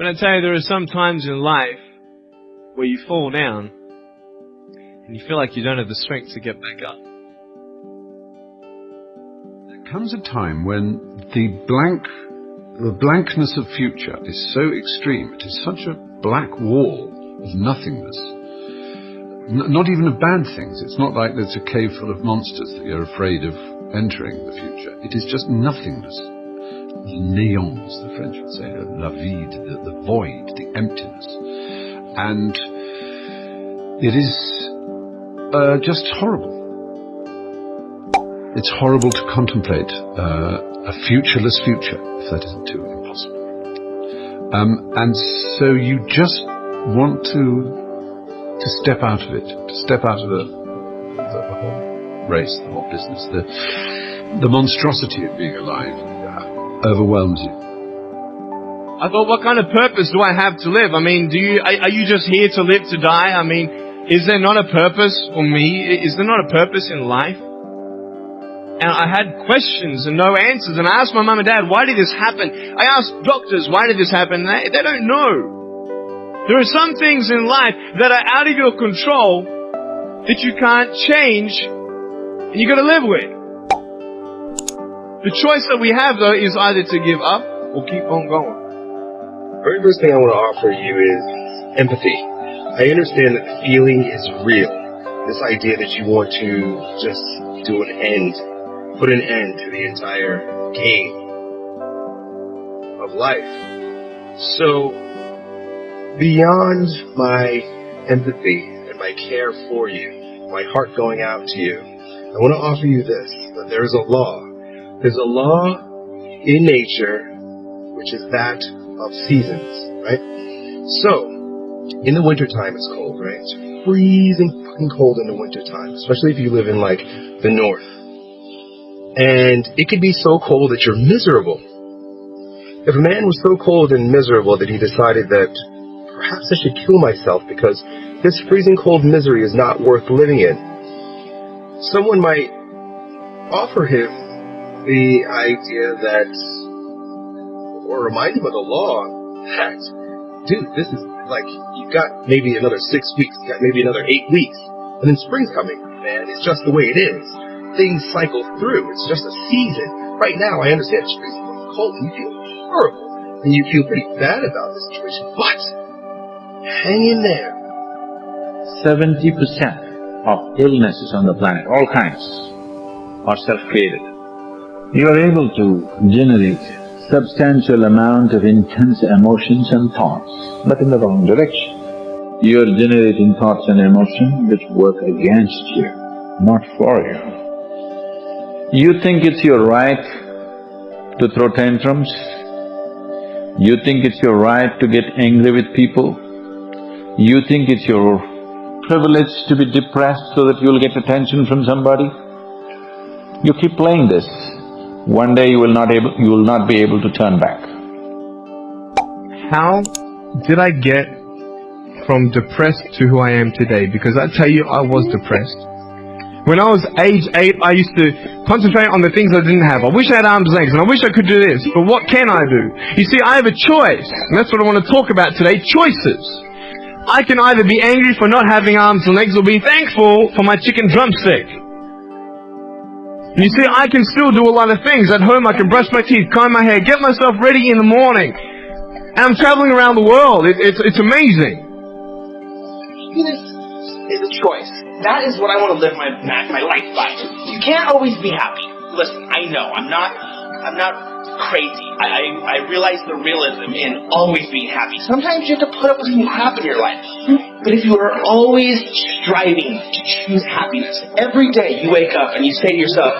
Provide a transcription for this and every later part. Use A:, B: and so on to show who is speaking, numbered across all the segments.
A: But I tell you, there are some times in life where you fall down and you feel like you don't have the strength to get back up.
B: There comes a time when the blankness of future is so extreme, it is such a black wall of nothingness, not even of bad things. It's not like there's a cave full of monsters that you're afraid of entering the future. It is just nothingness. Néant, as the French would say, la vide, the void, the emptiness. And it is just horrible. It's horrible to contemplate a futureless future, if that isn't too impossible. And so you just want to step out of it, to step out of the whole race, the whole business. The monstrosity of being alive overwhelms you.
A: I thought, what kind of purpose do I have to live? I mean, are you just here to live to die? I mean, is there not a purpose for me? Is there not a purpose in life? And I had questions and no answers. And I asked my mum and dad, why did this happen? I asked doctors, why did this happen? They don't know. There are some things in life that are out of your control that you can't change and you got to live with. The choice that we have, though, is either to give up or keep on going.
C: The very first thing I want to offer you is empathy. I understand that the feeling is real. This idea that you want to just put an end to the entire game of life. So, beyond my empathy and my care for you, my heart going out to you, I want to offer you this, that there is a law. There's a law in nature, which is that of seasons, right? So, in the wintertime it's cold, right? It's freezing fucking cold in the wintertime, especially if you live in, like, the north. And it could be so cold that you're miserable. If a man was so cold and miserable that he decided that perhaps I should kill myself because this freezing cold misery is not worth living in, someone might offer him the idea that, or remind him of the law that, dude, this is like, you've got maybe another 6 weeks, you've got maybe another 8 weeks, and then spring's coming, man. It's just the way it is. Things cycle through. It's just a season. Right now, I understand it's freezing cold, and you feel horrible, and you feel pretty bad about the situation, but hang in there.
D: 70% of illnesses on the planet, all kinds, are self-created. You are able to generate substantial amount of intense emotions and thoughts, but in the wrong direction. You are generating thoughts and emotions which work against you, not for you. You think it's your right to throw tantrums? You think it's your right to get angry with people? You think it's your privilege to be depressed so that you'll get attention from somebody? You keep playing this. One day you will not be able to turn back.
A: How did I get from depressed to who I am today? Because I tell you, I was depressed. When I was age 8, I used to concentrate on the things I didn't have. I wish I had arms and legs, and I wish I could do this, but what can I do? You see, I have a choice, and that's what I want to talk about today, choices. I can either be angry for not having arms and legs, or be thankful for my chicken drumstick. You see, I can still do a lot of things. At home, I can brush my teeth, comb my hair, get myself ready in the morning. And I'm traveling around the world. It's amazing.
E: Happiness is a choice. That is what I want to live my life by. You can't always be happy. Listen, I know, I'm not crazy. I realize the realism in always being happy. Sometimes you have to put up with some crap in your life. But if you are always striving to choose happiness, every day you wake up and you say to yourself,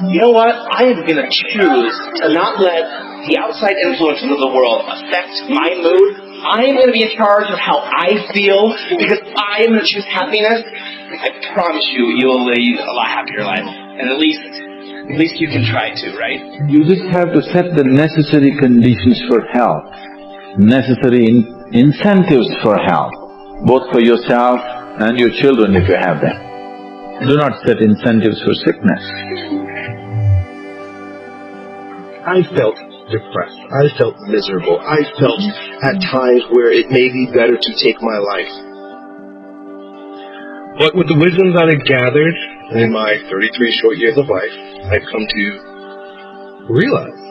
E: you know what, I am going to choose to not let the outside influences of the world affect my mood. I am going to be in charge of how I feel because I am going to choose happiness. I promise you, you'll lead a lot happier life. And at least you can try to, right?
D: You just have to set the necessary conditions for health, necessary incentives for health, both for yourself and your children if you have them. Do not set incentives for sickness.
C: I felt depressed. I felt miserable. I felt at times where it may be better to take my life. But with the wisdoms that I've gathered in my 33 short years of life, I've come to realize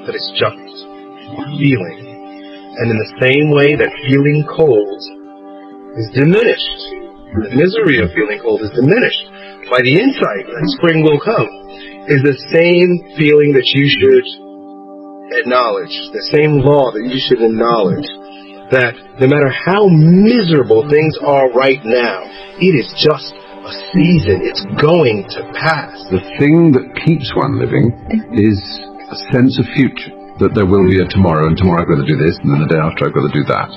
C: that it's just a feeling. And in the same way that feeling cold is diminished, the misery of feeling cold is diminished by the insight that spring will come, is the same feeling that you should acknowledge, the same law that you should acknowledge, that no matter how miserable things are right now, it is just a season. It's going to pass.
B: The thing that keeps one living is a sense of future, that there will be a tomorrow, and tomorrow I've got to do this, and then the day after I've got to do that.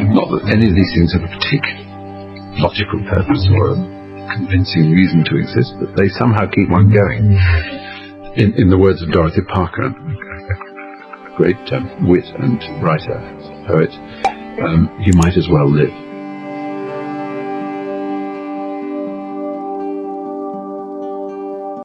B: Not that any of these things have a particular logical purpose or a convincing reason to exist, but they somehow keep one going. In the words of Dorothy Parker, a great wit and writer, poet, you might as well live.